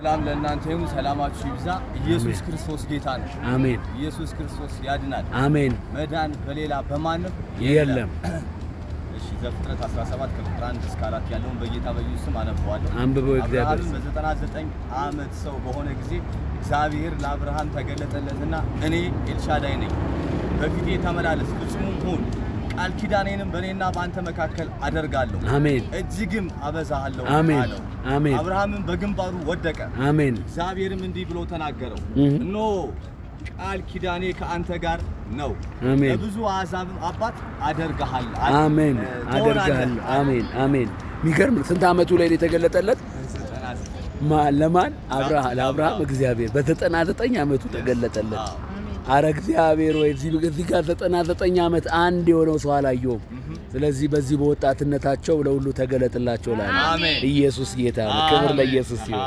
ሰላም ለእናንተ ይሁን። ሰላማችሁ ይብዛ። ኢየሱስ ክርስቶስ ጌታ ነው። አሜን። ኢየሱስ ክርስቶስ ያድናል። አሜን። መዳን በሌላ በማንም የለም። እሺ ዘፍጥረት 17 ከቁጥር 1 እስከ 4 ያለውን በጌታ በኢየሱስ ስም አነብዋለሁ። አንብበው። እግዚአብሔር በ99 ዓመት ሰው በሆነ ጊዜ እግዚአብሔር ለአብርሃም ተገለጠለትና እኔ ኤልሻዳይ ነኝ፣ በፊቴ ተመላለስ፣ ፍጹምም ሁን፣ ቃል ኪዳኔንም በእኔና በአንተ መካከል አደርጋለሁ፣ አሜን፣ እጅግም አበዛሃለሁ አለው። አሜን። አብርሃምም በግንባሩ ወደቀ። አሜን። እግዚአብሔርም እንዲህ ብሎ ተናገረው፣ እነሆ ቃል ኪዳኔ ከአንተ ጋር ነው፣ ለብዙ አሕዛብም አባት አደርግሃለሁ። አሜን። አደርግሃለሁ። አሜን። አሜን። የሚገርም ስንት ዓመቱ ላይ የተገለጠለት ለማን? ለአብርሃም እግዚአብሔር በ99 ዓመቱ ተገለጠለት። አረ እግዚአብሔር ወይ እዚህ ጋር 99 ዓመት አንድ የሆነው ሰው አላየውም። ስለዚህ በዚህ በወጣትነታቸው ለሁሉ ተገለጥላቸው። ኢየሱስ ጌታ ነው። ክብር ለኢየሱስ ይሁን።